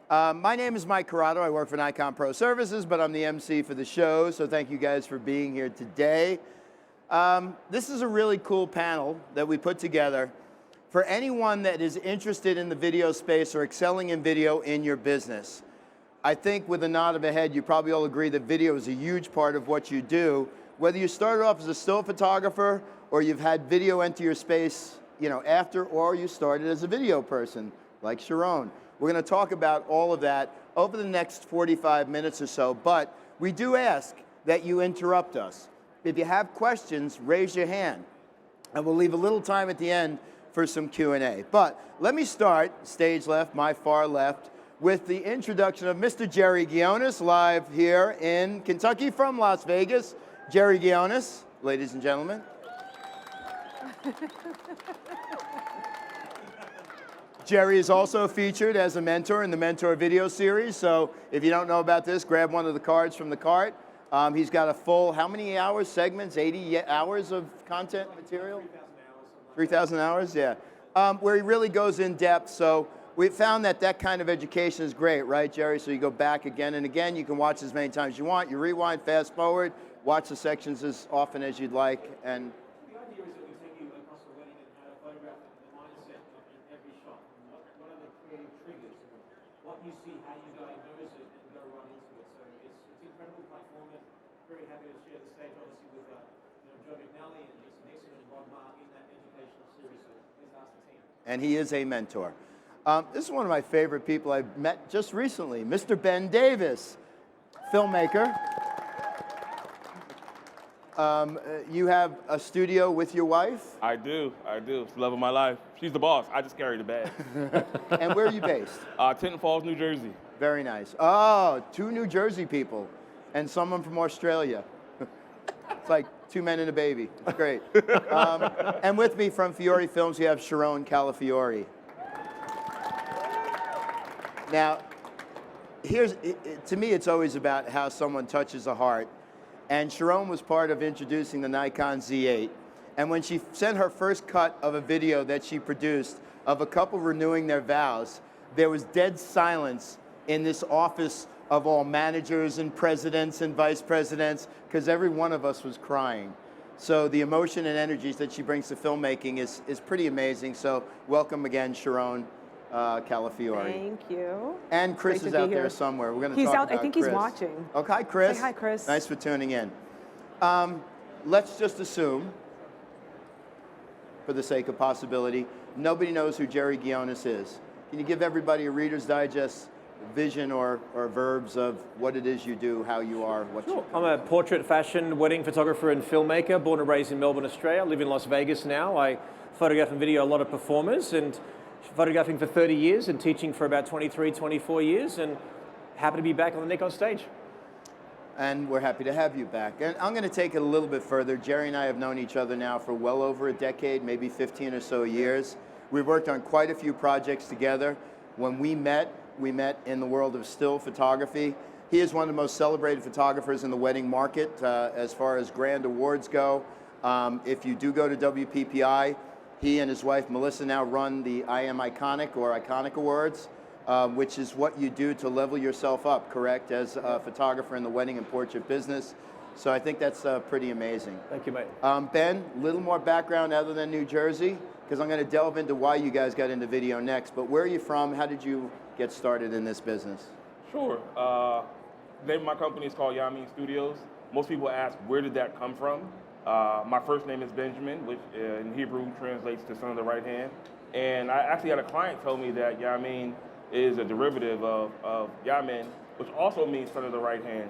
My name is Mike Corrado. I work for Nikon Pro Services, but I'm the MC for the show, so thank you guys for being here today. This is a really cool panel that we put together for anyone that is interested in the video space or excelling in video in your business. I think with a nod of a head, you probably all agree that video is a huge part of what you do. Whether you started off as a still photographer or you've had video enter your space, after, or you started as a video person, like Sharrone. We're going to talk about all of that over the next 45 minutes or so, but we do ask that you interrupt us. If you have questions, raise your hand, and we'll leave a little time at the end for some Q&A. But let me start, stage left, my far left, with the introduction of Mr. Jerry Ghionis, live here in Kentucky from Las Vegas. Jerry Ghionis, ladies and gentlemen. Jerry is also featured as a mentor in the Mentor video series, so if you don't know about this, grab one of the cards from the cart. He's got a full, how many hours, segments, 80 hours of content material? 3,000 hours, yeah. Where he really goes in depth, so we found that kind of education is great, right, Jerry? So you go back again and again, you can watch as many times as you want, you rewind, fast forward, watch the sections as often as you'd like, and you see how you diagnose it and go right into it. So it's an incredible platform, and very happy to share the stage, obviously, with Joe McNally and Jason Nixon and Rod Mark in that educational series. So please ask the team. And he is a mentor. This is one of my favorite people I've met just recently, Mr. Ben Davis, filmmaker. You have a studio with your wife? I do. It's the love of my life. She's the boss. I just carry the bag. And where are you based? Tinton Falls, New Jersey. Very nice. Oh, two New Jersey people and someone from Australia. It's like two men and a baby. It's great. And with me from Fiore Films, we have Sharrone Calafiore. Now, to me, it's always about how someone touches a heart. And Sharrone was part of introducing the Nikon Z8. And when she sent her first cut of a video that she produced of a couple renewing their vows, there was dead silence in this office of all managers and presidents and vice presidents, because every one of us was crying. So the emotion and energies that she brings to filmmaking is pretty amazing. So welcome again, Sharrone Calafiore. Thank you. And Chris is out there somewhere. We're going to talk about Chris. I think he's watching. Okay, hi, Chris. Say hi, Chris. Nice for tuning in. Let's just assume, for the sake of possibility, nobody knows who Jerry Ghionis is. Can you give everybody a Reader's Digest vision or verbs of what it is you do, how you are, what you do? I'm a portrait, fashion, wedding photographer and filmmaker, born and raised in Melbourne, Australia. I live in Las Vegas now. I photograph and video a lot of performers, and photographing for 30 years and teaching for about 23, 24 years, and happy to be back on the Nikon stage. And we're happy to have you back. And I'm going to take it a little bit further. Jerry and I have known each other now for well over a decade, maybe 15 or so years. We've worked on quite a few projects together. When we met in the world of still photography. He is one of the most celebrated photographers in the wedding market as far as grand awards go. If you do go to WPPI, he and his wife Melissa now run the I Am Iconic or Iconic Awards, which is what you do to level yourself up, correct, as a photographer in the wedding and portrait business. So I think that's pretty amazing. Thank you, mate. Ben, a little more background other than New Jersey, because I'm going to delve into why you guys got into video next. But where are you from? How did you get started in this business? Sure. The name of my company is called Ghionis Studios. Most people ask, where did that come from? My first name is Benjamin, which in Hebrew translates to son of the right hand. And I actually had a client tell me that Yamin is a derivative of Yamin, which also means son of the right hand.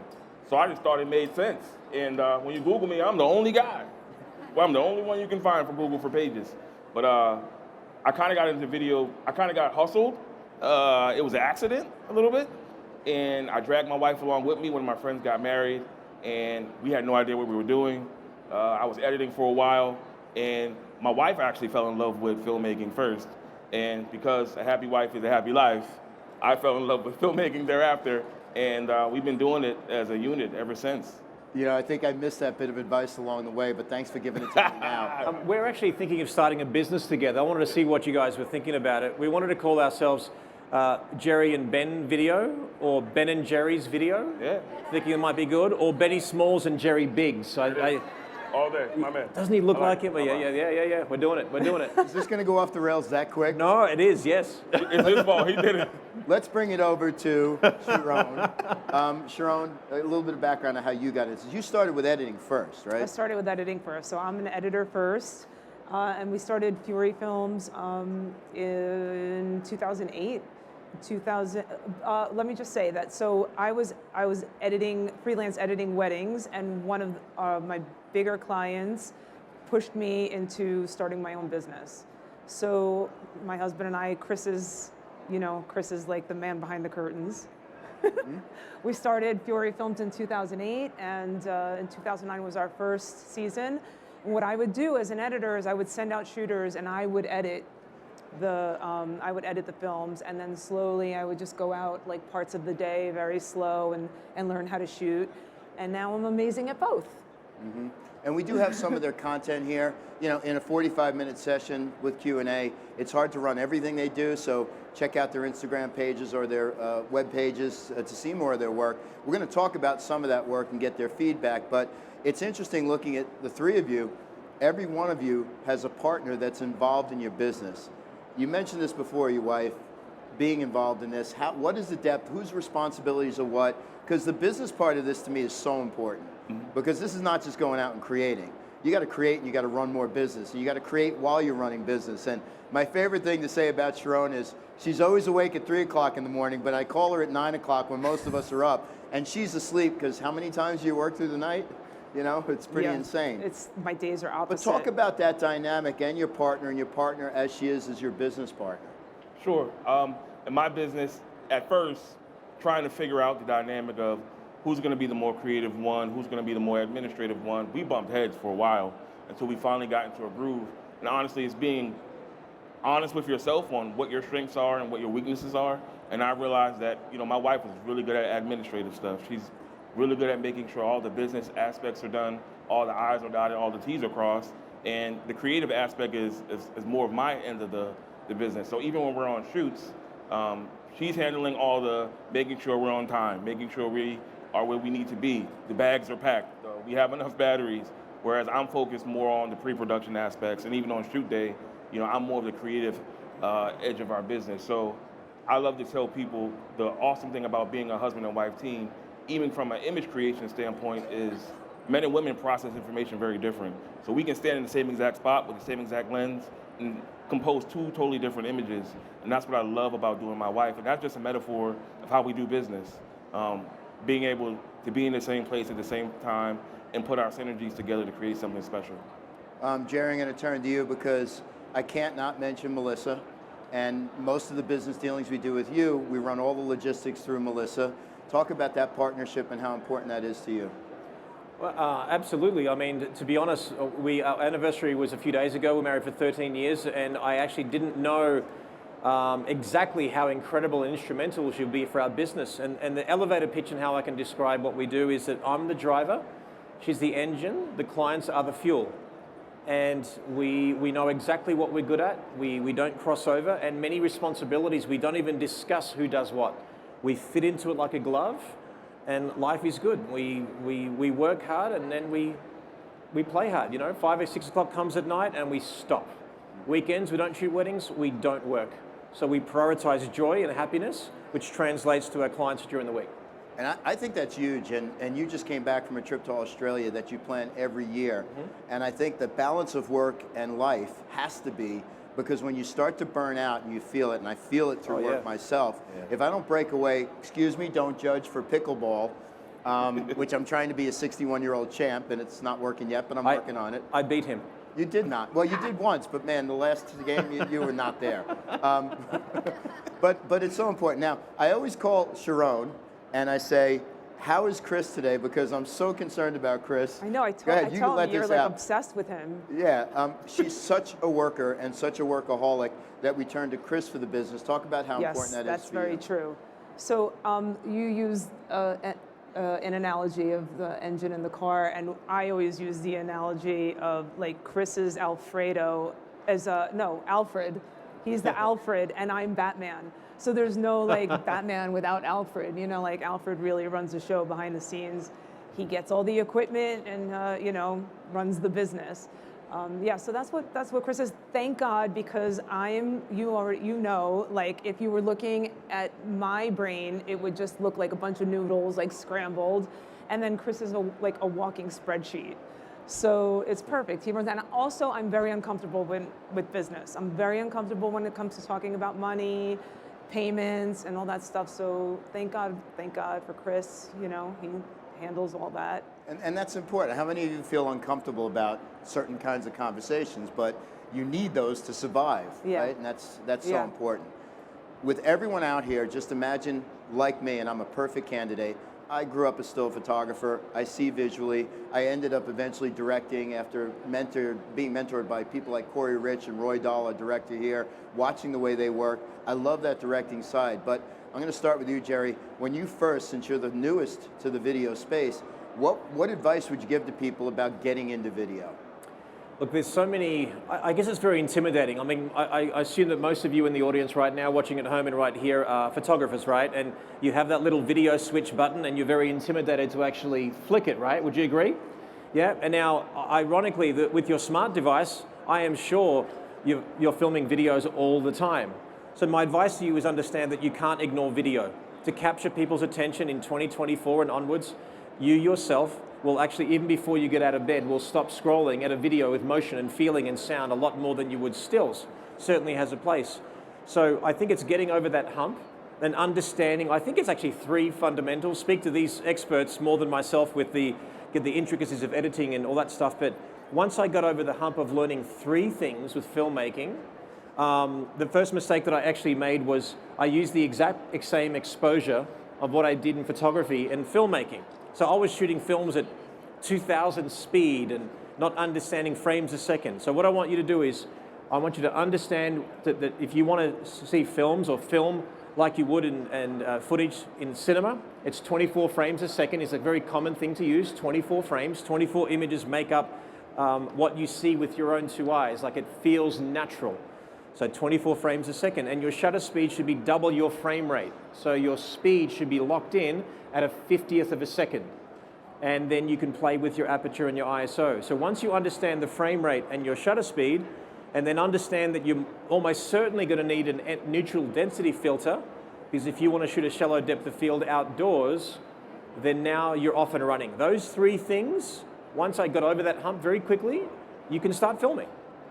So I just thought it made sense. And when you Google me, I'm the only guy. Well, I'm the only one you can find for Google for pages. But I kind of got into video, I kind of got hustled. It was an accident a little bit. And I dragged my wife along with me when my friends got married. And we had no idea what we were doing. I was editing for a while, and my wife actually fell in love with filmmaking first. And because a happy wife is a happy life, I fell in love with filmmaking thereafter, and we've been doing it as a unit ever since. You know, I think I missed that bit of advice along the way, but thanks for giving it to me now. We're actually thinking of starting a business together. I wanted to see what you guys were thinking about it. We wanted to call ourselves Jerry and Ben video, or Ben and Jerry's video. Yeah. Thinking it might be good, or Benny Smalls and Jerry Biggs. So All day, my man. doesn't he look I like him? But yeah. We're doing it. Is this going to go off the rails that quick? No, it is, yes. It's his fault. He did it. Let's bring it over to Sharrone. Sharrone, a little bit of background on how you got into this. You started with editing first, right? I started with editing first, so I'm an editor first, and we started Fury Films in 2008. Let me just say that. So I was freelance editing weddings, and one of my bigger clients pushed me into starting my own business. So my husband and I, Chris is like the man behind the curtains. We started Fury Films in 2008, and in 2009 was our first season. And what I would do as an editor is I would send out shooters, and I would edit the films, and then slowly I would just go out like parts of the day, very slow, and learn how to shoot. And now I'm amazing at both. Mm-hmm. And we do have some of their content here. You know, in a 45-minute session with Q&A, it's hard to run everything they do, so check out their Instagram pages or their web pages to see more of their work. We're going to talk about some of that work and get their feedback, but it's interesting looking at the three of you. Every one of you has a partner that's involved in your business. You mentioned this before, your wife, being involved in this. What is the depth? Whose responsibilities are what? Because the business part of this to me is so important. Because this is not just going out and creating. You got to create and you got to run more business. And you got to create while you're running business. And my favorite thing to say about Sharrone is she's always awake at 3 o'clock in the morning, but I call her at 9 o'clock when most of us are up. And she's asleep because how many times do you work through the night? You know, it's pretty insane. My days are opposite. But talk about that dynamic and your partner as she is your business partner. Sure. In my business, at first, trying to figure out the dynamic of who's going to be the more creative one, who's going to be the more administrative one. We bumped heads for a while until we finally got into a groove. And honestly, it's being honest with yourself on what your strengths are and what your weaknesses are. And I realized that, my wife was really good at administrative stuff. She's really good at making sure all the business aspects are done, all the I's are dotted, all the T's are crossed. And the creative aspect is more of my end of the business. So even when we're on shoots, she's handling all the making sure we're on time, making sure we are where we need to be. The bags are packed. We have enough batteries. Whereas I'm focused more on the pre-production aspects, and even on shoot day, I'm more of the creative edge of our business. So I love to tell people the awesome thing about being a husband and wife team, even from an image creation standpoint, is men and women process information very different. So we can stand in the same exact spot with the same exact lens and compose two totally different images. And that's what I love about doing my wife. And that's just a metaphor of how we do business. Being able to be in the same place at the same time and put our synergies together to create something special. Jerry, I'm going to turn to you because I can't not mention Melissa. And most of the business dealings we do with you, we run all the logistics through Melissa. Talk about that partnership and how important that is to you. Well, absolutely. I mean, to be honest, our anniversary was a few days ago. We're married for 13 years, and I actually didn't know exactly how incredible and instrumental she'll be for our business. And the elevator pitch and how I can describe what we do is that I'm the driver, she's the engine, the clients are the fuel. And we know exactly what we're good at. We don't cross over, and many responsibilities, we don't even discuss who does what. We fit into it like a glove, and life is good. We work hard, and then we play hard. 5 or 6 o'clock comes at night, and we stop. Weekends, we don't shoot weddings, we don't work. So we prioritize joy and happiness, which translates to our clients during the week. And I think that's huge, and you just came back from a trip to Australia that you plan every year. Mm-hmm. And I think the balance of work and life has to be, because when you start to burn out and you feel it, and I feel it through work myself, if I don't break away, excuse me, don't judge for pickleball, which I'm trying to be a 61-year-old champ, and it's not working yet, but I'm working on it. I beat him. You did not. Well, you did once, but man, the last game you were not there. But it's so important. Now, I always call Sharrone, and I say, how is Chris today? Because I'm so concerned about Chris. I know, I tell him you're like obsessed with him. Yeah, she's such a worker and such a workaholic that we turn to Chris for the business. Talk about how important that is for you. Yes, that's very true. So you use an analogy of the engine in the car, and I always use the analogy of like Chris's Alfredo as Alfred. He's the Alfred, and I'm Batman. So there's no like Batman without Alfred. You know, like Alfred really runs the show behind the scenes. He gets all the equipment and you know, runs the business. Yeah, so that's what Chris is. Thank God, because you know, like if you were looking at my brain, it would just look like a bunch of noodles, like scrambled, and then Chris is like a walking spreadsheet. So it's perfect. He runs, and also I'm very uncomfortable with business. I'm very uncomfortable when it comes to talking about money, payments, and all that stuff. So thank God for Chris. You know, he handles all that. And that's important. How many of you feel uncomfortable about certain kinds of conversations, but you need those to survive, right? And that's so important. With everyone out here, just imagine like me, and I'm a perfect candidate. I grew up a still photographer. I see visually. I ended up eventually directing after being mentored by people like Corey Rich and Roy Dahl, a director here, watching the way they work. I love that directing side, but I'm going to start with you, Jerry. When you first, since you're the newest to the video space, what advice would you give to people about getting into video? Look, there's so many, I guess it's very intimidating. I mean, I assume that most of you in the audience right now, watching at home and right here, are photographers, right? And you have that little video switch button and you're very intimidated to actually flick it, right? Would you agree? Yeah, and now, ironically, with your smart device, I am sure you're filming videos all the time. So my advice to you is understand that you can't ignore video. To capture people's attention in 2024 and onwards, you yourself will actually, even before you get out of bed, will stop scrolling at a video with motion and feeling and sound a lot more than you would stills. Certainly has a place. So I think it's getting over that hump and understanding. I think it's actually 3 fundamentals. Speak to these experts more than myself with the intricacies of editing and all that stuff. But once I got over the hump of learning 3 things with filmmaking, the first mistake that I actually made was I used the exact same exposure of what I did in photography and filmmaking. So I was shooting films at 2,000 speed and not understanding frames a second. So what I want you to do is, I want you to understand that if you want to see films or film like you would in footage in cinema, it's 24 frames a second. It's a very common thing to use, 24 frames. 24 images make up what you see with your own 2 eyes, like it feels natural. So 24 frames a second, and your shutter speed should be double your frame rate. So your speed should be locked in at a 50th of a second. And then you can play with your aperture and your ISO. So once you understand the frame rate and your shutter speed, and then understand that you're almost certainly going to need a neutral density filter, because if you want to shoot a shallow depth of field outdoors, then now you're off and running. Those 3 things, once I got over that hump very quickly, you can start filming.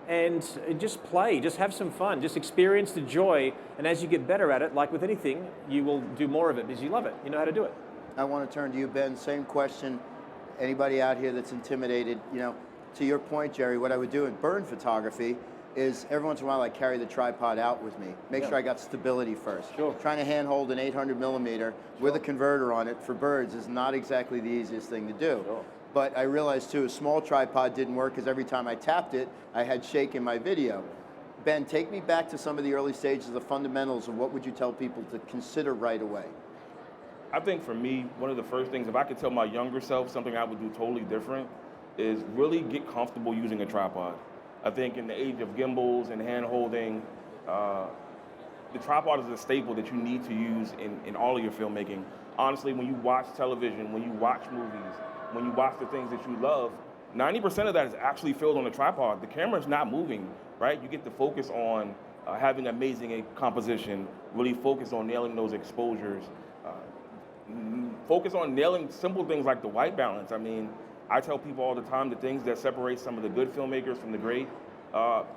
And just play, just have some fun, just experience the joy, and as you get better at it, like with anything, you will do more of it because you love it, you know how to do it. I want to turn to you, Ben, same question. Anybody out here that's intimidated, you know, to your point, Jerry, what I would do in bird photography is every once in a while I carry the tripod out with me, make sure I got stability first. Sure. Trying to handhold an 800 millimeter with a converter on it for birds is not exactly the easiest thing to do. Sure. But I realized too, a small tripod didn't work because every time I tapped it, I had shake in my video. Ben, take me back to some of the early stages, the fundamentals, and what would you tell people to consider right away? I think for me, one of the first things, if I could tell my younger self something I would do totally different, is really get comfortable using a tripod. I think in the age of gimbals and hand holding, the tripod is a staple that you need to use in all of your filmmaking. Honestly, when you watch television, when you watch movies, when you watch the things that you love, 90% of that is actually filmed on a tripod. The camera's not moving, right? You get to focus on having amazing composition, really focus on nailing those exposures, focus on nailing simple things like the white balance. I mean, I tell people all the time the things that separate some of the good filmmakers from the great,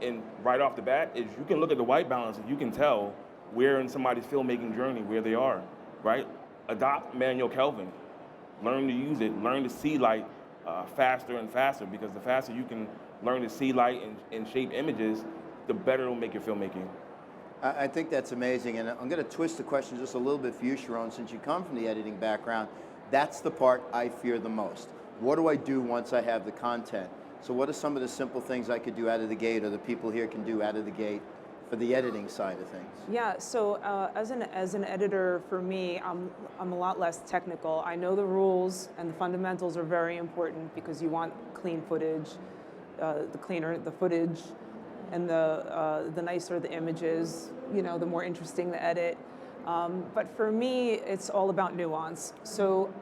and right off the bat, is you can look at the white balance and you can tell where in somebody's filmmaking journey, where they are, right? Adopt manual Kelvin. Learn to use it, learn to see light faster and faster, because the faster you can learn to see light and shape images, the better it'll make your filmmaking. I think that's amazing, and I'm going to twist the question just a little bit for you, Sharrone, since you come from the editing background. That's the part I fear the most. What do I do once I have the content? So what are some of the simple things I could do out of the gate, or the people here can do out of the gate for the editing side of things? Yeah, so as an editor, for me, I'm a lot less technical. I know the rules, and the fundamentals are very important because you want clean footage. The cleaner the footage, and the nicer the images, you know, the more interesting the edit. But for me, it's all about nuance. So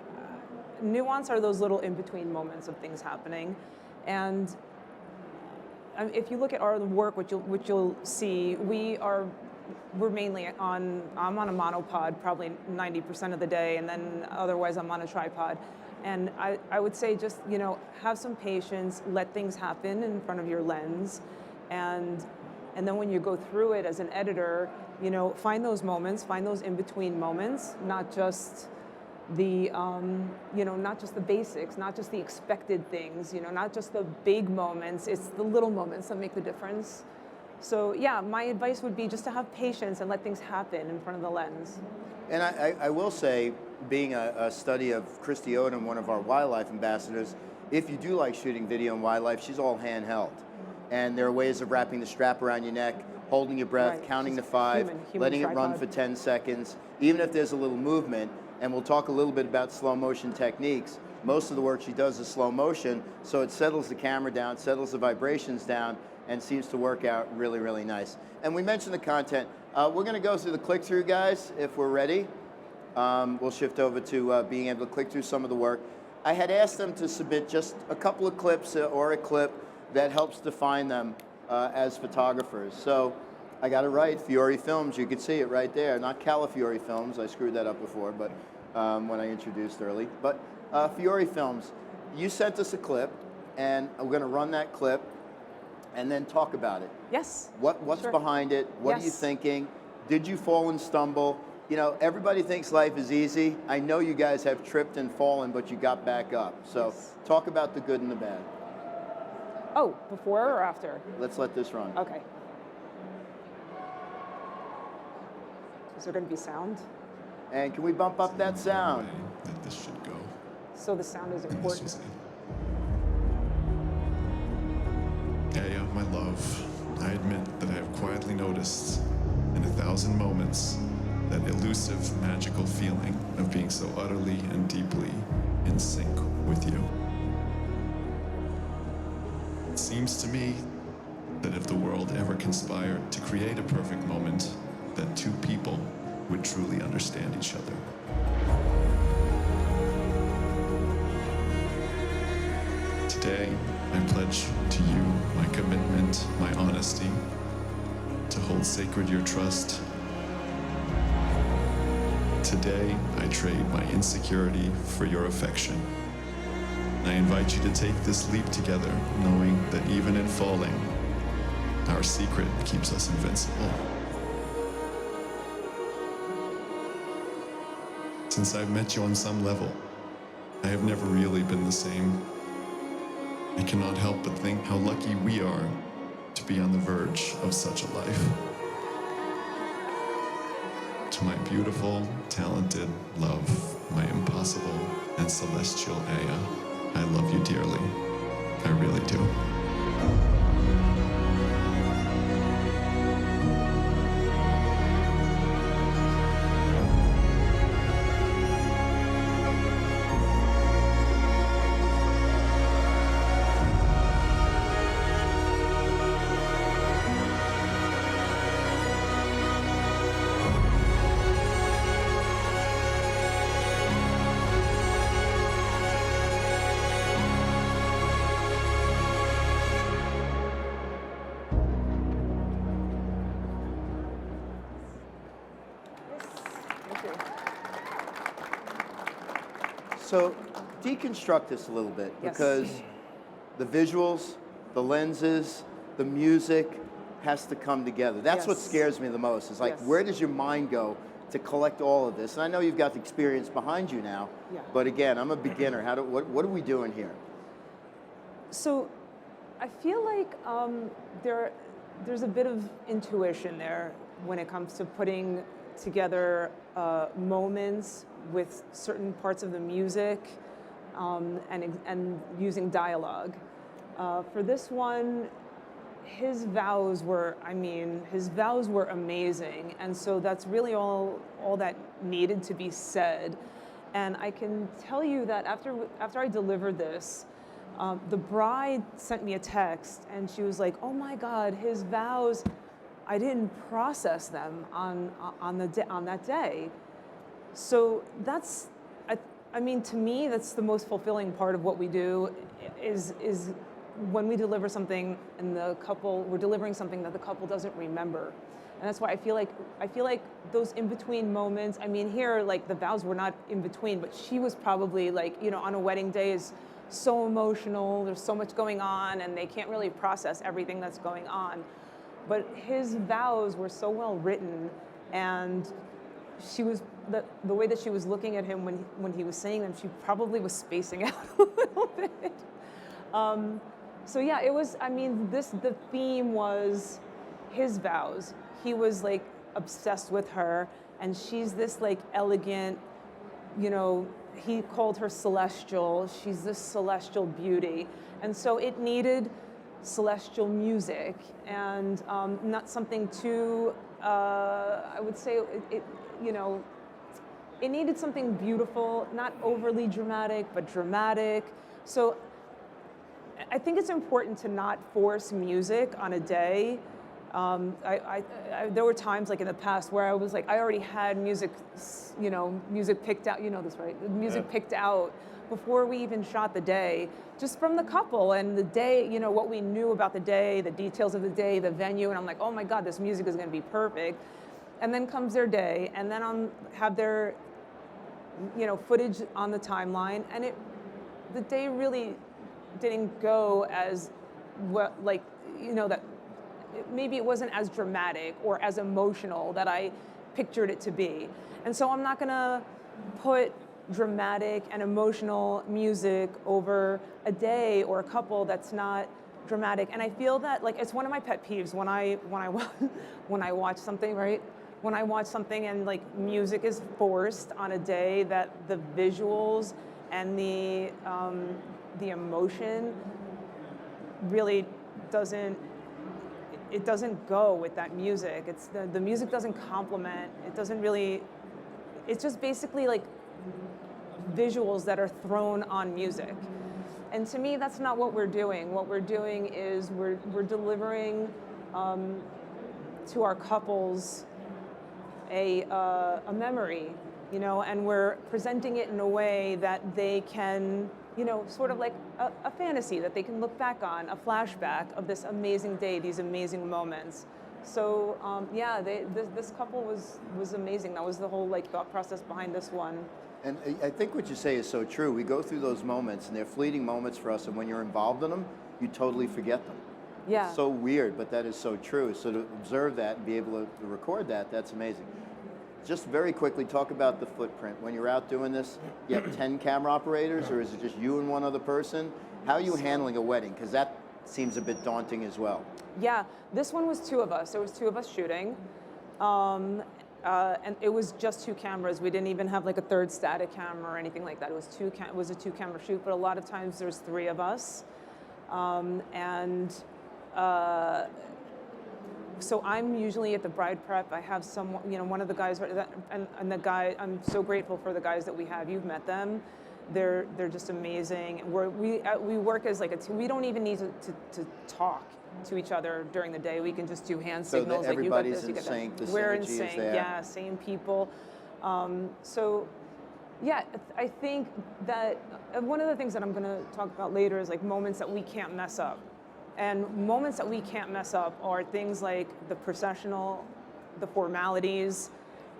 nuance are those little in-between moments of things happening. And if you look at our work, what you'll see, we're mainly I'm on a monopod probably 90% of the day, and then otherwise I'm on a tripod. And I would say just, have some patience, let things happen in front of your lens, and then when you go through it as an editor, find those moments, find those in-between moments, not just the, not just the basics, not just the expected things, not just the big moments, it's the little moments that make the difference. So yeah, my advice would be just to have patience and let things happen in front of the lens. And I will say, being a study of Christy Odom, one of our wildlife ambassadors, if you do like shooting video and wildlife, she's all handheld. And there are ways of wrapping the strap around your neck, holding your breath, Right. counting She's to 5, human letting it run tripod. for 10 seconds, even if there's a little movement. And we'll talk a little bit about slow motion techniques. Most of the work she does is slow motion, so it settles the camera down, settles the vibrations down, and seems to work out really, really nice. And we mentioned the content. We're going to go through the click-through, guys, if we're ready. We'll shift over to being able to click through some of the work. I had asked them to submit just a couple of clips or a clip that helps define them as photographers. So I got it right, Fiore Films, you could see it right there. Not Calafiore Films, I screwed that up before, but when I introduced early. But Fiore Films, you sent us a clip, and we're going to run that clip and then talk about it. Yes. What's Sure. behind it? What are you Yes. thinking? Did you fall and stumble? Everybody thinks life is easy. I know you guys have tripped and fallen, but you got back up. So Yes. talk about the good and the bad. Oh, before or after? Let's let this run. Okay. Is there going to be sound? And can we bump up that sound? That this should go. So the sound is And this important. was it. Aya, my love, I admit that I have quietly noticed in 1,000 moments that elusive, magical feeling of being so utterly and deeply in sync with you. It seems to me that if the world ever conspired to create a perfect moment, that two people would truly understand each other. Today, I pledge to you my commitment, my honesty, to hold sacred your trust. Today, I trade my insecurity for your affection. I invite you to take this leap together, knowing that even in falling, our secret keeps us invincible. Since I've met you on some level, I have never really been the same. I cannot help but think how lucky we are to be on the verge of such a life. To my beautiful, talented love, my impossible and celestial Aya, I love you dearly. I really do. Thank you. So deconstruct this a little bit, Yes. because the visuals, the lenses, the music has to come together. That's what Yes. scares me the most. It's like, Yes. where does your mind go to collect all of this? And I know you've got the experience behind you now, Yeah. but again, I'm a beginner. What are we doing here? So I feel like there's a bit of intuition there when it comes to putting together moments with certain parts of the music and using dialogue. For this one, his vows were amazing, and so that's really all that needed to be said. And I can tell you that after I delivered this, the bride sent me a text, and she was like, "Oh my God, his vows I didn't process them on that day. So that's, I mean, to me, that's the most fulfilling part of what we do is when we deliver something and we're delivering something that the couple doesn't remember. And that's why I feel like those in-between moments, I mean, here, like, the vows were not in between, but she was probably, like, you know, on a wedding day is so emotional, there's so much going on, and they can't really process everything that's going on. But his vows were so well written, and she was, the way that she was looking at him when he was saying them, she probably was spacing out a little bit. So yeah, it was, I mean, the theme was his vows. He was, like, obsessed with her, and she's this, like, elegant, you know, he called her celestial. She's this celestial beauty. And so it needed celestial music and not something too, I would say, you know, it needed something beautiful, not overly dramatic, but dramatic. So I think it's important to not force music on a day. There were times, like, in the past where I was like, I already had music, you know, music picked out, you know this, right? Music picked out before we even shot the day, just from the couple and the day, you know, what we knew about the day, the details of the day, the venue, and I'm like, oh my God, this music is gonna be perfect. And then comes their day, and then have their, you know, footage on the timeline, and the day really didn't go as well, like, you know, that maybe it wasn't as dramatic or as emotional that I pictured it to be. And so I'm not gonna put dramatic and emotional music over a day or a couple that's not dramatic. And I feel that, like, it's one of my pet peeves when I watch something, right? When I watch something and, like, music is forced on a day that the visuals and the emotion really doesn't go with that music. It's the music doesn't complement. It doesn't really. It's just basically like visuals that are thrown on music. And to me, that's not what we're doing. What we're doing is we're delivering to our couples a memory, you know, and we're presenting it in a way that they can, you know, sort of like a fantasy that they can look back on, a flashback of this amazing day, these amazing moments. So yeah, this couple was amazing. That was the whole, like, thought process behind this one. And I think what you say is so true. We go through those moments, and they're fleeting moments for us, and when you're involved in them, you totally forget them. Yeah. It's so weird, but that is so true. So to observe that and be able to record that, that's amazing. Just very quickly, talk about the footprint. When you're out doing this, you have 10 camera operators, or is it just you and one other person? How are you handling a wedding? Because that seems a bit daunting as well. Yeah, this one was two of us. There was two of us shooting. And it was just two cameras. We didn't even have, like, a third static camera or anything like that. It was it was a two-camera shoot, but a lot of times there's three of us. So I'm usually at the bride prep. I have someone, you know, one of the guys, and the guy, I'm so grateful for the guys that we have. You've met them. They're just amazing. We work as, like, a team. We don't even need to talk to each other during the day. We can just do hand signals. So like, everybody's in sync, the we're in synergy is sync, there. yeah, same people. So yeah, I think that one of the things that I'm gonna talk about later is, like, moments that we can't mess up. And moments that we can't mess up are things like the processional, the formalities.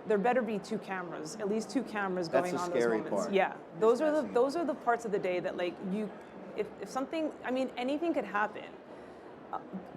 There better be two cameras, at least two cameras going on those moments. Part. Yeah, those are the parts of the day that, like, if something, I mean, anything could happen.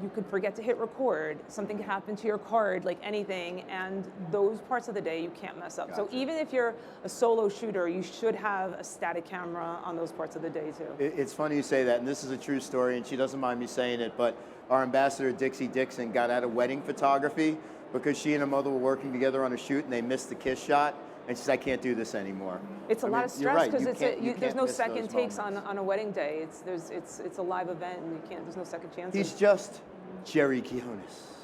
You could forget to hit record, something could happen to your card, like anything, and those parts of the day you can't mess up. Gotcha. So even if you're a solo shooter, you should have a static camera on those parts of the day too. It's funny you say that, and this is a true story, and she doesn't mind me saying it, but our ambassador, Dixie Dixon, got out of wedding photography because she and her mother were working together on a shoot, and they missed the kiss shot, and she said, I can't do this anymore. It's a lot of stress because there's no second takes moments. on a wedding day. It's a live event, and there's no second chances. He's just Jerry Ghionis.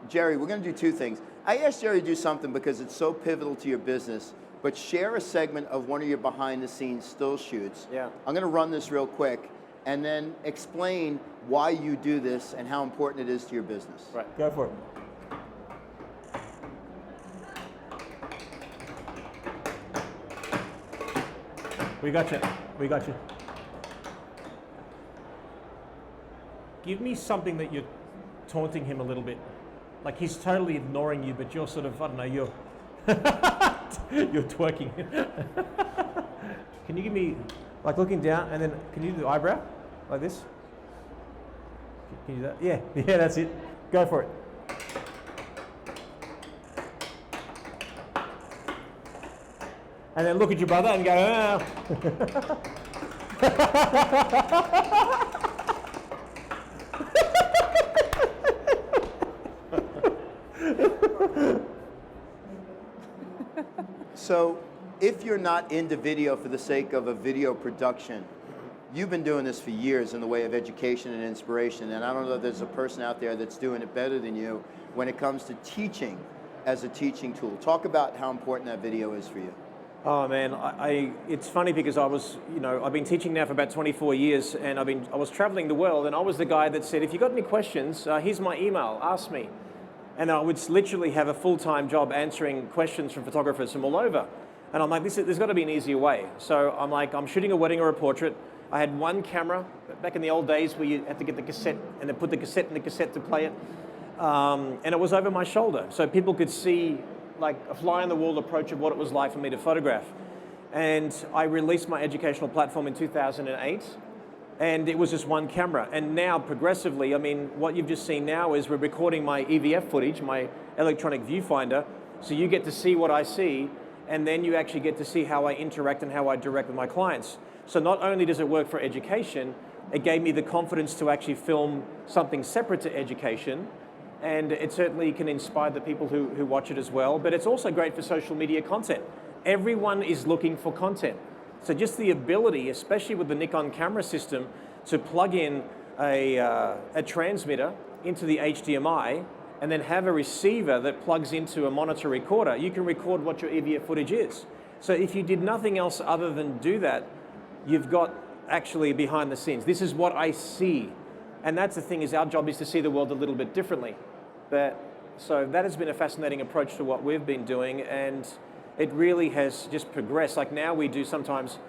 Jerry, we're going to do two things. I asked Jerry to do something because it's so pivotal to your business, but share a segment of one of your behind-the-scenes still shoots. Yeah. I'm going to run this real quick. and then explain why you do this and how important it is to your business. Right, go for it. We got you. We got you. Give me something that you're taunting him a little bit. Like he's totally ignoring you, but you're sort of, I don't know, you're you're twerking. Can you give me, like looking down, and then can you do the eyebrow? Like this? Can you do that? Yeah, yeah, that's it. Go for it. And then look at your brother and go, oh. So, if you're not into video for the sake of a video production, you've been doing this for years in the way of education and inspiration, and I don't know if there's a person out there that's doing it better than you when it comes to teaching as a teaching tool. Talk about how important that video is for you. Oh man, it's funny because I've been teaching now for about 24 years, and I was traveling the world, and I was the guy that said, if you got any questions, here's my email, ask me. And I would literally have a full-time job answering questions from photographers from all over. And I'm like, there's got to be an easier way. So I'm like, I'm shooting a wedding or a portrait. I had one camera, back in the old days where you had to get the cassette and then put the cassette in the cassette to play it. And it was over my shoulder. So people could see like a fly-on-the-wall approach of what it was like for me to photograph. And I released my educational platform in 2008. And it was just one camera. And now, progressively, I mean, what you've just seen now is we're recording my EVF footage, my electronic viewfinder, so you get to see what I see, and then you actually get to see how I interact and how I direct with my clients. So not only does it work for education, it gave me the confidence to actually film something separate to education, and it certainly can inspire the people who watch it as well, but it's also great for social media content. Everyone is looking for content. So just the ability, especially with the Nikon camera system, to plug in a transmitter into the HDMI and then have a receiver that plugs into a monitor recorder, you can record what your EVF footage is. So if you did nothing else other than do that, you've got actually behind the scenes. This is what I see. And that's the thing, is our job is to see the world a little bit differently. So that has been a fascinating approach to what we've been doing, and it really has just progressed. Like now we do sometimes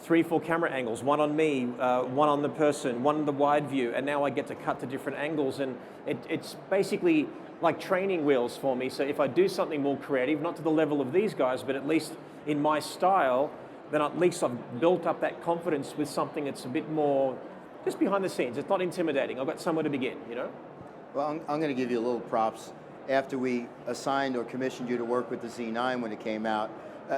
3-4 camera angles, one on me, one on the person, one on the wide view, and now I get to cut to different angles, and it's basically like training wheels for me. So if I do something more creative, not to the level of these guys, but at least in my style, then at least I've built up that confidence with something that's a bit more just behind the scenes. It's not intimidating. I've got somewhere to begin, you know? Well, I'm going to give you a little props. After we assigned or commissioned you to work with the Z9 when it came out,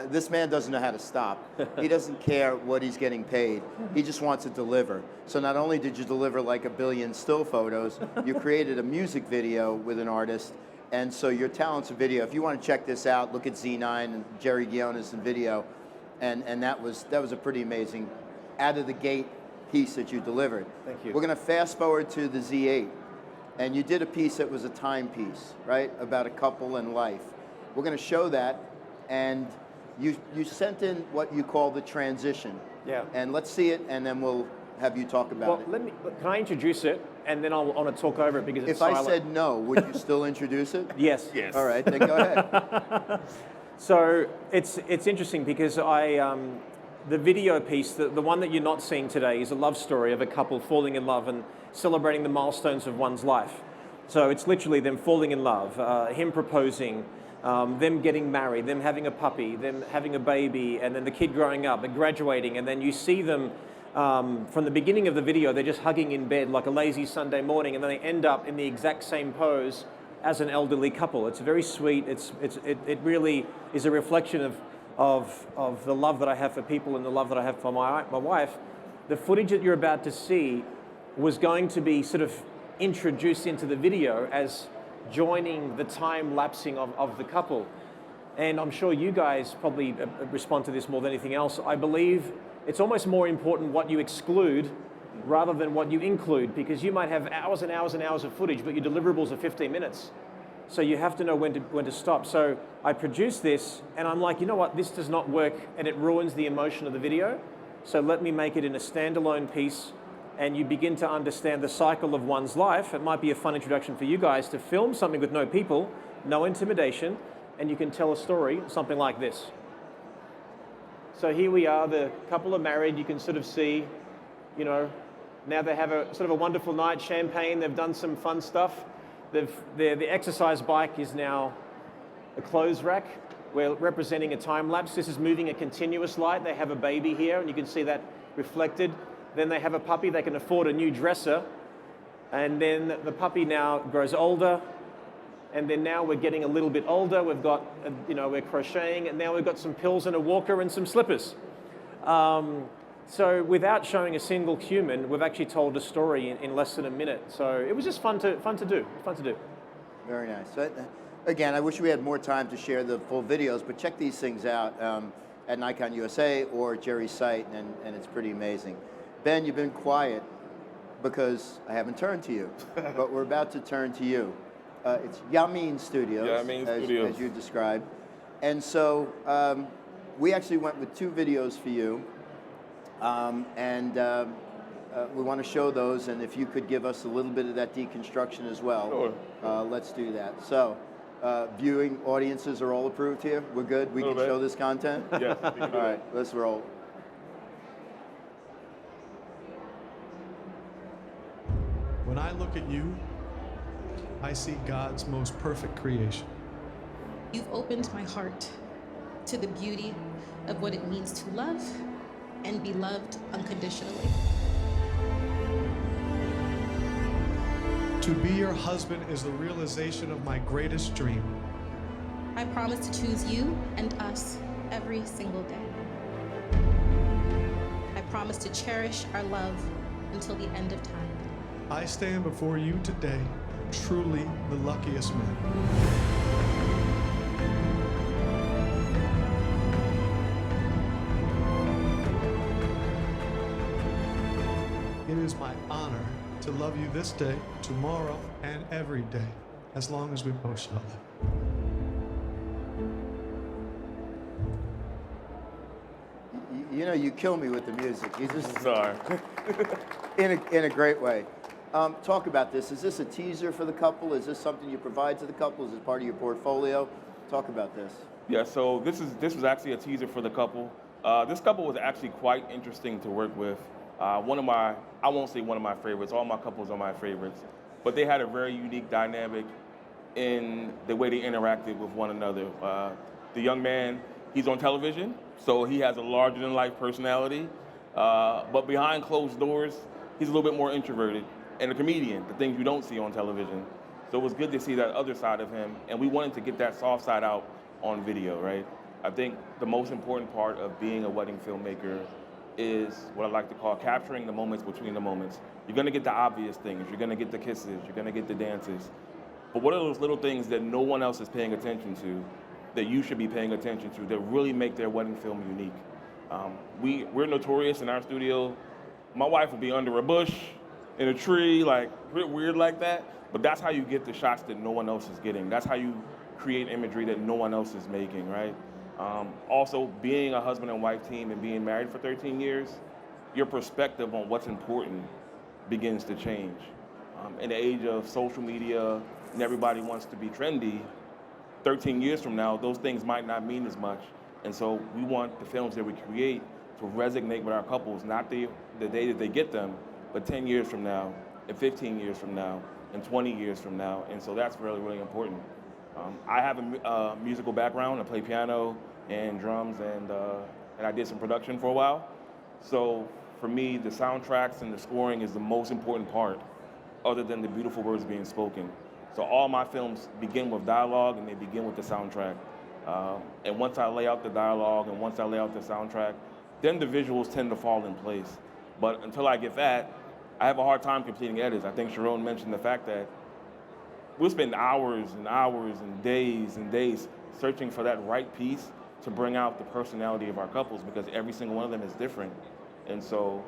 this man doesn't know how to stop. He doesn't care what he's getting paid. He just wants to deliver. So not only did you deliver like 1 billion still photos, you created a music video with an artist. And so your talents of video, if you want to check this out, look at Z9 and Jerry Ghionis in video. And that was a pretty amazing out of the gate piece that you delivered. Thank you. We're going to fast forward to the Z8. And you did a piece that was a timepiece, right? About a couple and life. We're going to show that, and you sent in what you call the transition. Yeah. And let's see it, and then we'll have you talk about it. Can I introduce it, and then I want to talk over it because it's silent. If I said no, would you still introduce it? Yes. Yes. All right, then go ahead. So it's interesting because the video piece, the one that you're not seeing today, is a love story of a couple falling in love and celebrating the milestones of one's life. So it's literally them falling in love, him proposing, them getting married, them having a puppy, them having a baby, and then the kid growing up and graduating, and then you see them from the beginning of the video, they're just hugging in bed like a lazy Sunday morning, and then they end up in the exact same pose as an elderly couple. It's very sweet. It really is a reflection of the love that I have for people and the love that I have for my wife. The footage that you're about to see was going to be sort of introduced into the video as joining the time lapsing of the couple. And I'm sure you guys probably respond to this more than anything else. I believe it's almost more important what you exclude rather than what you include, because you might have hours and hours and hours of footage, but your deliverables are 15 minutes. So you have to know when to stop. So I produced this, and I'm like, you know what, this does not work, and it ruins the emotion of the video. So let me make it in a standalone piece and you begin to understand the cycle of one's life, it might be a fun introduction for you guys to film something with no people, no intimidation, and you can tell a story, something like this. So here we are, the couple are married, you can sort of see, you know, now they have a sort of a wonderful night, champagne, they've done some fun stuff. The exercise bike is now a clothes rack. We're representing a time lapse. This is moving a continuous light. They have a baby here, and you can see that reflected. Then they have a puppy. They can afford a new dresser. And then the puppy now grows older. And then now we're getting a little bit older. We've got, you know, we're crocheting, and now we've got some pills and a walker and some slippers. So without showing a single human, we've actually told a story in less than a minute. So it was just fun to do. Very nice. So, again, I wish we had more time to share the full videos, but check these things out at Nikon USA or Jerry's site, and it's pretty amazing. Ben, you've been quiet because I haven't turned to you, but we're about to turn to you. It's Yamin Studios, as you described. And so we actually went with 2 videos for you, and we want to show those, and if you could give us a little bit of that deconstruction as well, sure. Let's do that. So, viewing audiences are all approved here? We're good? We can show this content? Yes. All right, let's roll. When I look at you, I see God's most perfect creation. You've opened my heart to the beauty of what it means to love and be loved unconditionally. To be your husband is the realization of my greatest dream. I promise to choose you and us every single day. I promise to cherish our love until the end of time. I stand before you today, truly the luckiest man. It is my honor to love you this day, tomorrow, and every day, as long as we both shall live. You know, you kill me with the music. You just Sorry. in a great way. Talk about this. Is this a teaser for the couple? Is this something you provide to the couple? Is this part of your portfolio? Talk about this. Yeah, so this was actually a teaser for the couple. This couple was actually quite interesting to work with. I won't say one of my favorites, all my couples are my favorites, but they had a very unique dynamic in the way they interacted with one another. The young man, he's on television, so he has a larger-than-life personality, but behind closed doors, he's a little bit more introverted and a comedian, the things you don't see on television. So it was good to see that other side of him, and we wanted to get that soft side out on video, right? I think the most important part of being a wedding filmmaker is what I like to call capturing the moments between the moments. You're gonna get the obvious things, you're gonna get the kisses, you're gonna get the dances, but what are those little things that no one else is paying attention to, that you should be paying attention to, that really make their wedding film unique? We're notorious in our studio. My wife will be under a bush, in a tree, like weird like that, but that's how you get the shots that no one else is getting. That's how you create imagery that no one else is making, right? Also, being a husband and wife team and being married for 13 years, your perspective on what's important begins to change. In the age of social media and everybody wants to be trendy, 13 years from now, those things might not mean as much. And so we want the films that we create to resonate with our couples, not the day that they get them, but 10 years from now, and 15 years from now, and 20 years from now. And so that's really, really important. I have a musical background. I play piano and drums, and I did some production for a while. So for me, the soundtracks and the scoring is the most important part, other than the beautiful words being spoken. So all my films begin with dialogue, and they begin with the soundtrack. And once I lay out the dialogue, and once I lay out the soundtrack, then the visuals tend to fall in place. But until I get that, I have a hard time completing edits. I think Sharrone mentioned the fact that we'll spend hours and hours and days searching for that right piece to bring out the personality of our couples, because every single one of them is different. And so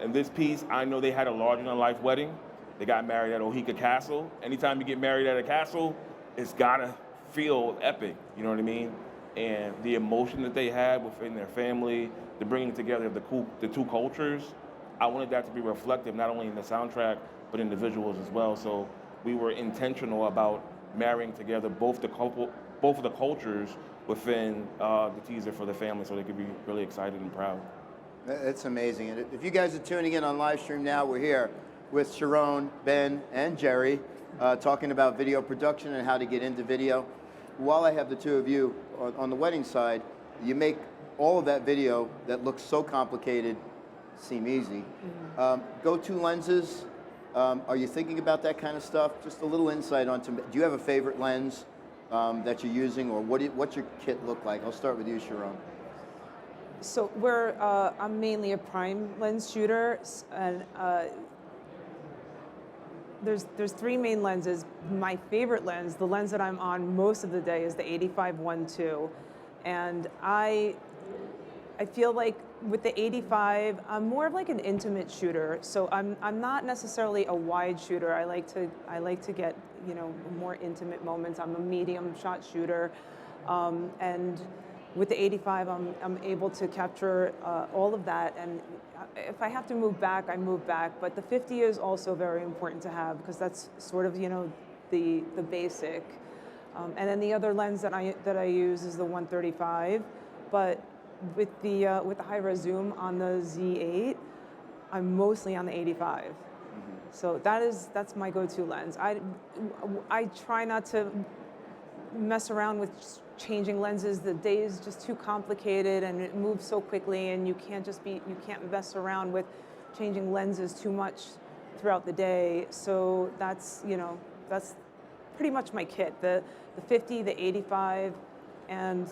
in this piece, I know they had a larger-than-life wedding. They got married at Ohika Castle. Anytime you get married at a castle, it's gotta feel epic, you know what I mean? And the emotion that they had within their family, the bringing together of the two cultures, I wanted that to be reflective not only in the soundtrack, but in the visuals as well. So we were intentional about marrying together both of the cultures within the teaser for the family so they could be really excited and proud. It's amazing. And if you guys are tuning in on live stream now, we're here with Sharrone, Ben, and Jerry talking about video production and how to get into video. While I have the two of you on the wedding side, you make all of that video that looks so complicated seem easy. Go-to lenses, are you thinking about that kind of stuff? Just a little insight onto, do you have a favorite lens that you're using, or what's your kit look like? I'll start with you, Sharrone. So I'm mainly a prime lens shooter, and there's three main lenses. My favorite lens, the lens that I'm on most of the day, is the 85-1.2, and I feel like with the 85, I'm more of like an intimate shooter. So I'm not necessarily a wide shooter. I like to get, you know, more intimate moments. I'm a medium shot shooter, and with the 85, I'm able to capture all of that. And if I have to move back, I move back. But the 50 is also very important to have because that's sort of, you know, the basic. And then the other lens that I use is the 135. But with the high-res zoom on the Z8, I'm mostly on the 85. So that's my go-to lens. I try not to mess around with changing lenses. The day is just too complicated and it moves so quickly, and you can't mess around with changing lenses too much throughout the day. So that's pretty much my kit. The 50, the 85, and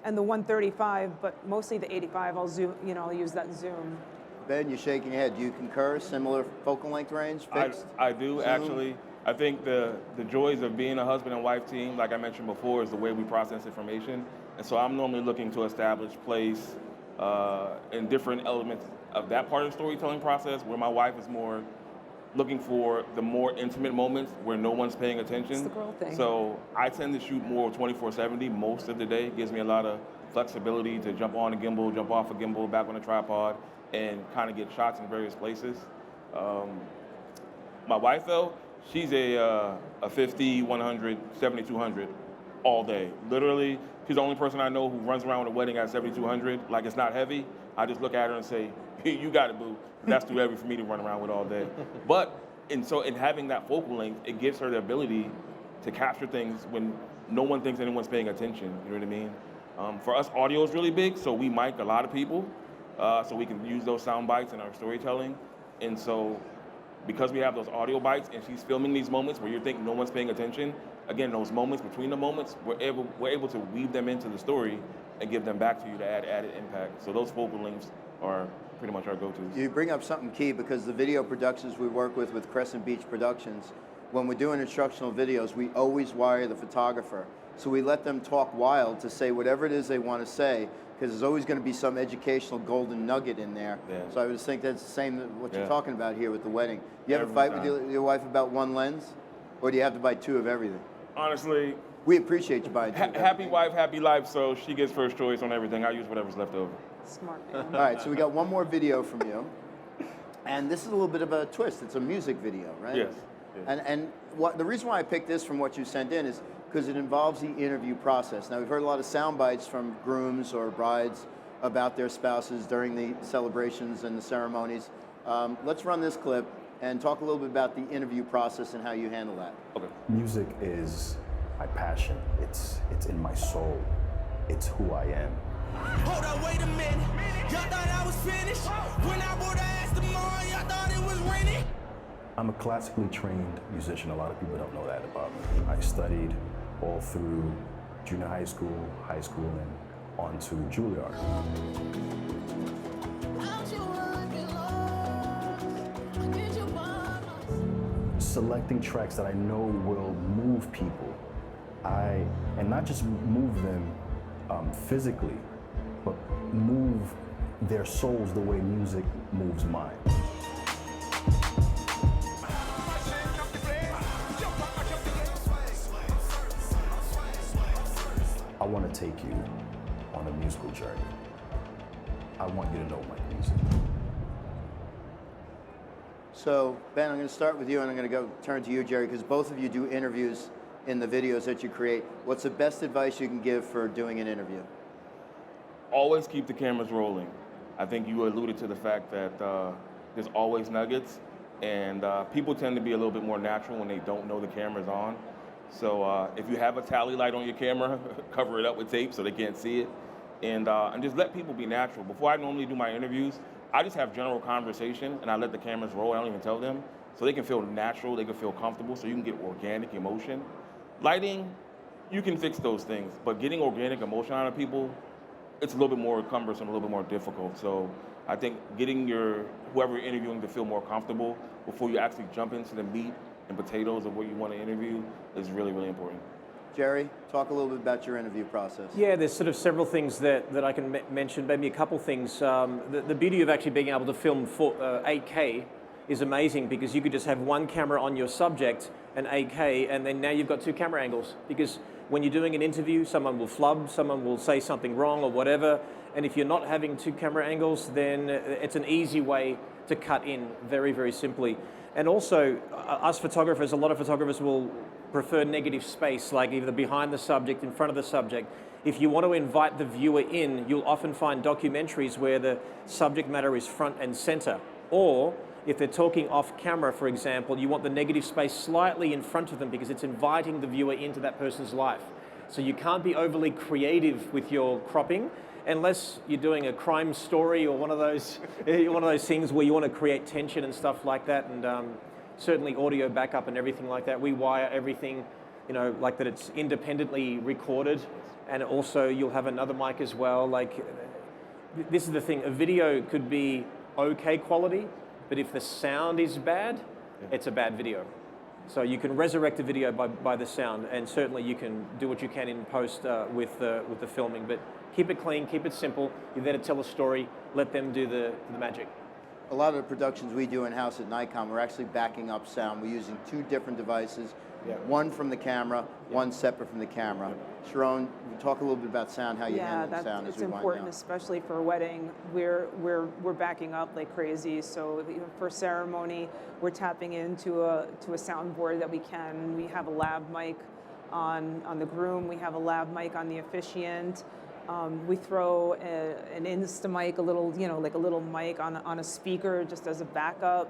the 135, but mostly the 85. I'll zoom, I'll use that zoom. Ben, you're shaking your head. Do you concur? Similar focal length range? Fixed? I do, zoom? actually. I think the joys of being a husband and wife team, like I mentioned before, is the way we process information. And so I'm normally looking to establish place in different elements of that part of the storytelling process, where my wife is more looking for the more intimate moments where no one's paying attention. It's the girl thing. So I tend to shoot more 24/70 most of the day. It gives me a lot of flexibility to jump on a gimbal, jump off a gimbal, back on a tripod, and kind of get shots in various places. My wife, though, she's a 50, 100, 7200 all day. Literally, she's the only person I know who runs around with a wedding at 7200 like it's not heavy. I just look at her and say, you got it, boo. That's too heavy for me to run around with all day. But in having that focal length, it gives her the ability to capture things when no one thinks anyone's paying attention. You know what I mean? For us, audio is really big, so we mic a lot of people, so we can use those sound bites in our storytelling. And so, because we have those audio bites and she's filming these moments where you think no one's paying attention, again, those moments between the moments, we're able to weave them into the story and give them back to you to add added impact. So those focal lengths are pretty much our go-tos. You bring up something key, because the video productions we work with Crescent Beach Productions, when we're doing instructional videos, we always wire the photographer. So we let them talk wild to say whatever it is they want to say, because there's always going to be some educational golden nugget in there. Yeah. So I would just think that's the same what you're talking about here with the wedding. You ever fight with your wife about one lens? Or do you have to buy two of everything? Honestly, we appreciate you buying two of everything. Happy wife, happy life, so she gets first choice on everything. I use whatever's left over. Smart man. All right, so we got one more video from you. And this is a little bit of a twist. It's a music video, right? Yes. And the reason why I picked this from what you sent in is because it involves the interview process. Now, we've heard a lot of sound bites from grooms or brides about their spouses during the celebrations and the ceremonies. Let's run this clip and talk a little bit about the interview process and how you handle that. Okay. Music is my passion. It's in my soul. It's who I am. Hold up, wait a minute. Y'all thought I was finished? When I wrote I asked them all, y'all thought it was rented? I'm a classically trained musician. A lot of people don't know that about me. I studied all through junior high school, and on to Juilliard. Selecting tracks that I know will move people. And not just move them physically, but move their souls the way music moves mine. I want to take you on a musical journey. I want you to know my music. So, Ben, I'm going to start with you, and I'm going to turn to you, Jerry, because both of you do interviews in the videos that you create. What's the best advice you can give for doing an interview? Always keep the cameras rolling. I think you alluded to the fact that there's always nuggets, and people tend to be a little bit more natural when they don't know the camera's on. So if you have a tally light on your camera, cover it up with tape so they can't see it, and just let people be natural. Before I normally do my interviews, I just have general conversation, and I let the cameras roll. I don't even tell them, so they can feel natural, they can feel comfortable, so you can get organic emotion. Lighting, you can fix those things, but getting organic emotion out of people, it's a little bit more cumbersome, a little bit more difficult. So I think getting whoever you're interviewing to feel more comfortable before you actually jump into the meat and potatoes of what you want to interview is really, really important. Jerry, talk a little bit about your interview process. Yeah, there's sort of several things that I can mention, maybe a couple things. The beauty of actually being able to film 8K is amazing, because you could just have one camera on your subject and 8K, and then now you've got two camera angles. Because when you're doing an interview, someone will flub, someone will say something wrong or whatever, and if you're not having two camera angles, then it's an easy way to cut in very, very simply. And also, us photographers, a lot of photographers will prefer negative space, like either behind the subject, in front of the subject. If you want to invite the viewer in, you'll often find documentaries where the subject matter is front and center. Or if they're talking off camera, for example, you want the negative space slightly in front of them because it's inviting the viewer into that person's life. So you can't be overly creative with your cropping unless you're doing a crime story or one of those things where you want to create tension and stuff like that. And certainly audio backup and everything like that. We wire everything, like that it's independently recorded. And also you'll have another mic as well. Like, this is the thing, a video could be okay quality, but if the sound is bad, it's a bad video. So you can resurrect a video by the sound, and certainly you can do what you can in post with the filming, but keep it clean, keep it simple. You're there to tell a story, let them do the magic. A lot of the productions we do in-house at Nikon, we're actually backing up sound. We're using two different devices, one from the camera, one separate from the camera. Sharrone, talk a little bit about sound, how you handle sound as we wind down. It's important, especially for a wedding. We're backing up like crazy. So for ceremony, we're tapping into a soundboard that we can. We have a lav mic on the groom. We have a lav mic on the officiant. We throw an Insta mic, a little mic on a speaker just as a backup.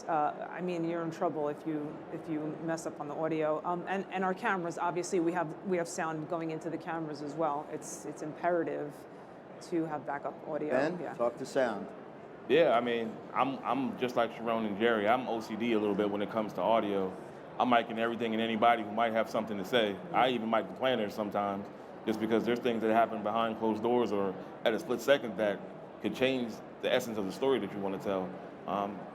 I mean, you're in trouble if you mess up on the audio. And our cameras, obviously, we have sound going into the cameras as well. It's imperative to have backup audio. Ben, talk to sound. Yeah, I mean, I'm just like Sharrone and Jerry. I'm OCD a little bit when it comes to audio. I'm micing everything and anybody who might have something to say. I even mic the planners sometimes, just because there's things that happen behind closed doors or at a split second that could change the essence of the story that you want to tell.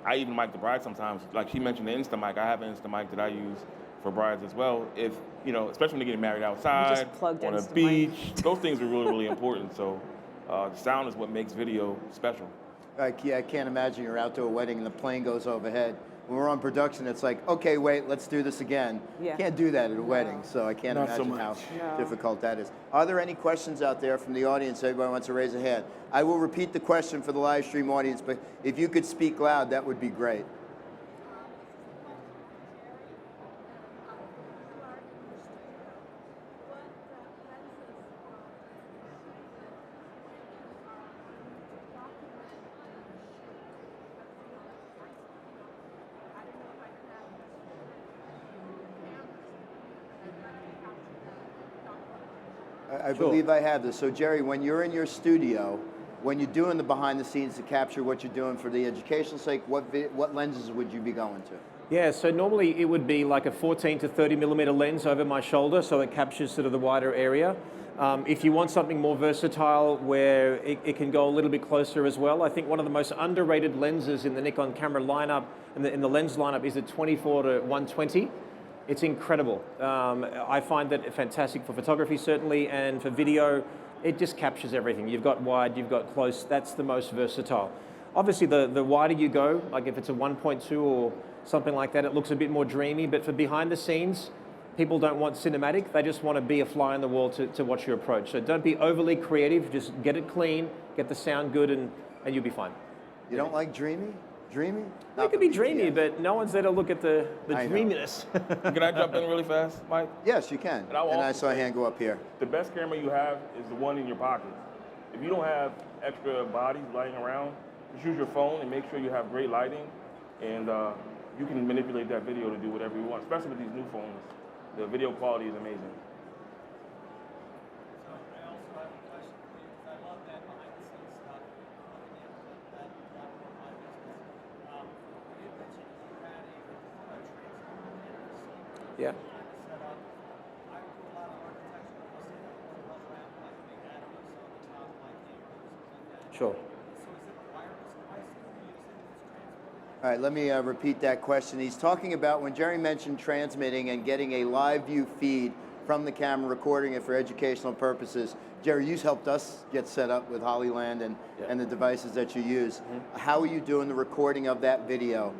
I even mic the bride sometimes. Like she mentioned the Insta mic. I have an Insta mic that I use for brides as well. If, especially when they're getting married outside, on a beach, those things are really, really important. So the sound is what makes video special. I can't imagine you're out to a wedding and the plane goes overhead. When we're on production, it's like, okay, wait, let's do this again. Yeah. Can't do that at a wedding, so I can't imagine how difficult that is. Are there any questions out there from the audience? Everybody wants to raise a hand. I will repeat the question for the live stream audience, but if you could speak loud, that would be great. I believe I have this. So Jerry, when you're in your studio, when you're doing the behind the scenes to capture what you're doing for the educational sake, what lenses would you be going to? Yeah, so normally it would be like a 14 to 30 millimeter lens over my shoulder, so it captures sort of the wider area. If you want something more versatile where it can go a little bit closer as well, I think one of the most underrated lenses in the Nikon camera lineup, in the lens lineup, is the 24 to 120. It's incredible. I find that fantastic for photography, certainly, and for video, it just captures everything. You've got wide, you've got close, that's the most versatile. Obviously, the wider you go, like if it's a 1.2 or something like that, it looks a bit more dreamy, but for behind the scenes, people don't want cinematic, they just want to be a fly on the wall to watch your approach. So don't be overly creative, just get it clean, get the sound good, and you'll be fine. You don't like dreamy? Dreamy? It could be dreamy, but no one's there to look at the I know. dreaminess. Can I jump in really fast, Mike? Yes, you can. And I will And I also saw a say- hand go up here. The best camera you have is the one in your pocket. If you don't have extra bodies lying around, just use your phone and make sure you have great lighting, and you can manipulate that video to do whatever you want, especially with these new phones. The video quality is amazing. Yeah. Sure. All right, let me repeat that question. He's talking about when Jerry mentioned transmitting and getting a live view feed from the camera, recording it for educational purposes. Jerry, you helped us get set up with Hollyland and the devices that you use. How are you doing the recording of that video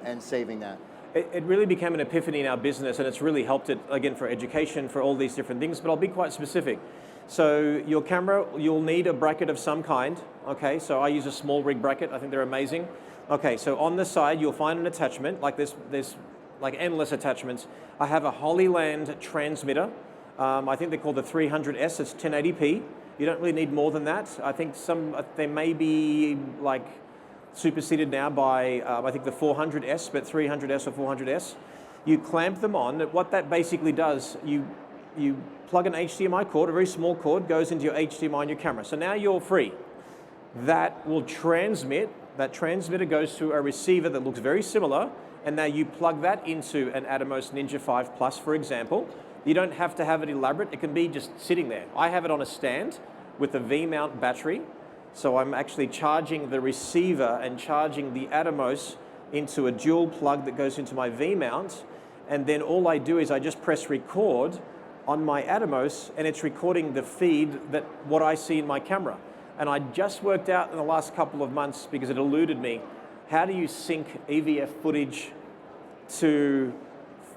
and saving that? It really became an epiphany in our business, and it's really helped it, again, for education, for all these different things, but I'll be quite specific. So your camera, you'll need a bracket of some kind, okay? So I use a small rig bracket, I think they're amazing. Okay, so on the side, you'll find an attachment, like there's like endless attachments. I have a Hollyland transmitter. I think they're called the 300S, it's 1080p. You don't really need more than that. I think they may be like superseded now by, I think the 400S, but 300S or 400S. You clamp them on. What that basically does, you plug an HDMI cord, a very small cord, goes into your HDMI on your camera. So now you're free. That will transmit, that transmitter goes to a receiver that looks very similar, and now you plug that into an Atomos Ninja 5 Plus, for example. You don't have to have it elaborate, it can be just sitting there. I have it on a stand with a V-mount battery, so I'm actually charging the receiver and charging the Atomos into a dual plug that goes into my V-mount, and then all I do is I just press record on my Atomos, and it's recording the feed that what I see in my camera. And I just worked out in the last couple of months, because it eluded me, how do you sync EVF footage to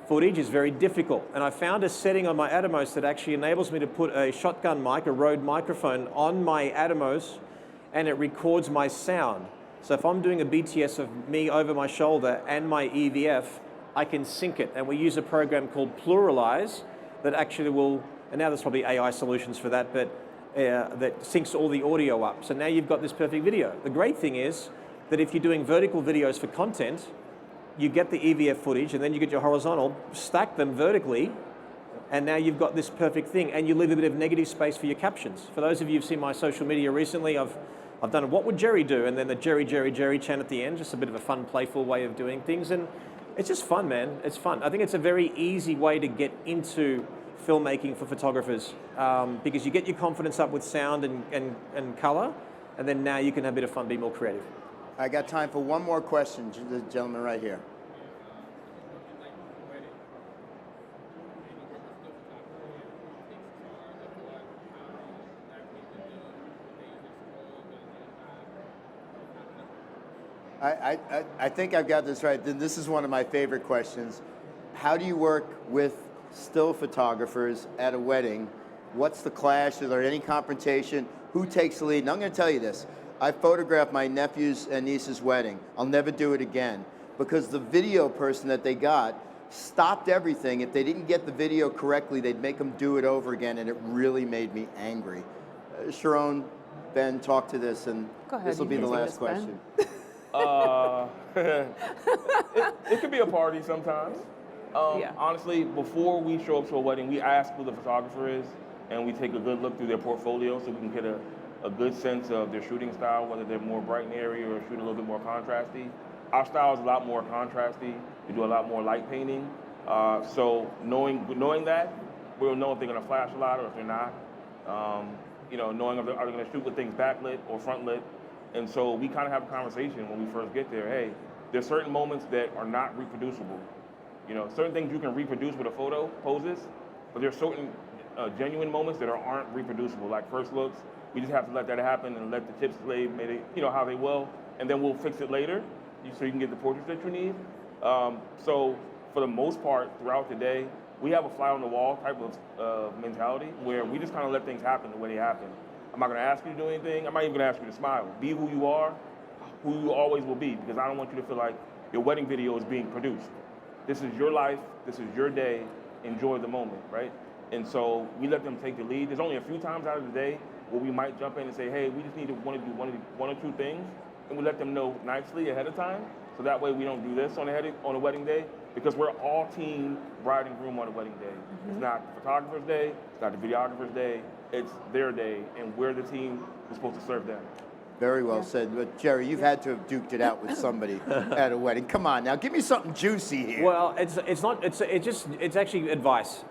footage is very difficult. And I found a setting on my Atomos that actually enables me to put a shotgun mic, a Rode microphone, on my Atomos, and it records my sound. So if I'm doing a BTS of me over my shoulder and my EVF, I can sync it. And we use a program called Pluralize that actually will, and now there's probably AI solutions for that, but that syncs all the audio up. So now you've got this perfect video. The great thing is that if you're doing vertical videos for content, you get the EVF footage and then you get your horizontal, stack them vertically, and now you've got this perfect thing, and you leave a bit of negative space for your captions. For those of you who've seen my social media recently, I've done a what would Jerry do, and then the Jerry chant at the end, just a bit of a fun, playful way of doing things, and it's just fun, man. It's fun. I think it's a very easy way to get into filmmaking for photographers, because you get your confidence up with sound and color, and then now you can have a bit of fun, be more creative. I got time for one more question, the gentleman right here. I think I've got this right. Then this is one of my favorite questions. How do you work with still photographers at a wedding? What's the clash? Is there any confrontation? Who takes the lead? And I'm going to tell you this. I photographed my nephew's and niece's wedding. I'll never do it again because the video person that they got stopped everything. If they didn't get the video correctly, they'd make them do it over again, and it really made me angry. Sharrone, Ben, talk to this, and this will be the last question. It could be a party sometimes. Honestly, before we show up to a wedding, we ask who the photographer is, and we take a good look through their portfolio so we can get a good sense of their shooting style, whether they're more bright and airy or shoot a little bit more contrasty. Our style is a lot more contrasty. We do a lot more light painting. So knowing that, we'll know if they're going to flash a lot or if they're not. Knowing if are they going to shoot with things backlit or front lit. And so we kind of have a conversation when we first get there. Hey, there's certain moments that are not reproducible. Certain things you can reproduce with a photo poses, but there's certain genuine moments that aren't reproducible, like first looks. We just have to let that happen and let the tips lay, how they will, and then we'll fix it later, so you can get the portraits that you need. So for the most part, throughout the day, we have a fly on the wall type of mentality where we just kind of let things happen the way they happen. I'm not going to ask you to do anything. I'm not even going to ask you to smile. Be who you are. who you always will be, because I don't want you to feel like your wedding video is being produced. This is your life, this is your day, enjoy the moment, right? And so we let them take the lead. There's only a few times out of the day where we might jump in and say, hey, we just need to want to do one or two things, and we let them know nicely ahead of time, so that way we don't do this on a wedding day, because we're all team bride and groom on a wedding day. It's not the photographer's day, it's not the videographer's day, it's their day, and we're the team who's supposed to serve them. Very well said. But Jerry, you've had to have duked it out with somebody at a wedding. Come on now, give me something juicy here. Well, it's actually advice.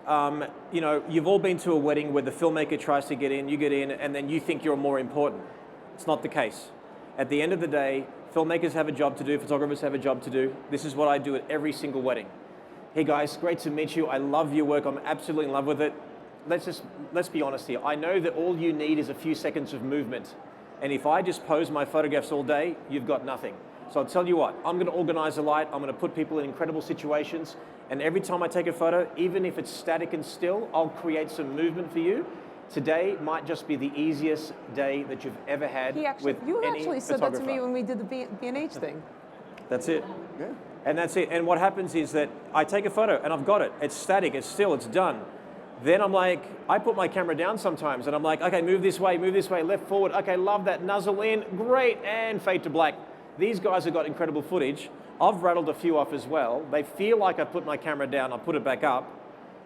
You know, you've all been to a wedding where the filmmaker tries to get in, you get in, and then you think you're more important. It's not the case. At the end of the day, filmmakers have a job to do, photographers have a job to do. This is what I do at every single wedding. Hey guys, great to meet you. I love your work. I'm absolutely in love with it. Let's be honest here. I know that all you need is a few seconds of movement. And if I just pose my photographs all day, you've got nothing. So I'll tell you what, I'm gonna organize a light, I'm gonna put people in incredible situations, and every time I take a photo, even if it's static and still, I'll create some movement for you. Today might just be the easiest day that you've ever had with any photographer. You actually said that to me when we did the B&H thing. That's it. Yeah. And that's it. And what happens is that I take a photo and I've got it. It's static, it's still, it's done. Then I'm like, I put my camera down sometimes and I'm like, okay, move this way, left, forward. Okay, love that, nuzzle in, great, and fade to black. These guys have got incredible footage. I've rattled a few off as well. They feel like I put my camera down, I put it back up,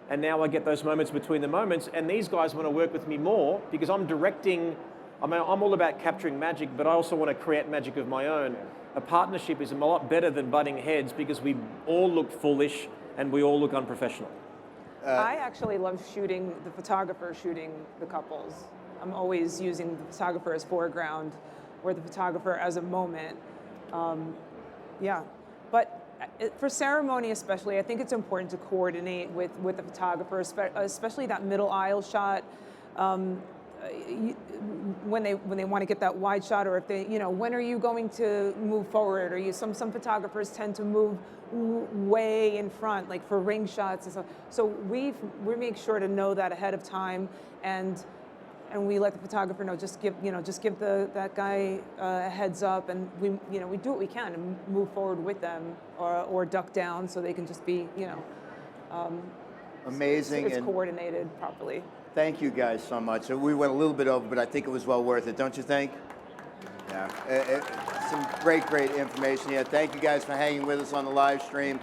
and now I get those moments between the moments, and these guys want to work with me more because I'm directing. I mean, I'm all about capturing magic, but I also want to create magic of my own. A partnership is a lot better than butting heads because we all look foolish and we all look unprofessional. I actually love shooting the photographer shooting the couples. I'm always using the photographer as foreground or the photographer as a moment. Yeah, but for ceremony especially, I think it's important to coordinate with the photographer, especially that middle aisle shot. When they want to get that wide shot, or if they, you know, when are you going to move forward? Or some photographers tend to move way in front, like for ring shots and stuff. So we make sure to know that ahead of time, and we let the photographer know. Just give that guy a heads up, and we do what we can and move forward with them, or duck down so they can just be amazing. It's coordinated properly. Thank you guys so much. We went a little bit over, but I think it was well worth it, don't you think? Yeah, some great information here. Thank you guys for hanging with us on the live stream.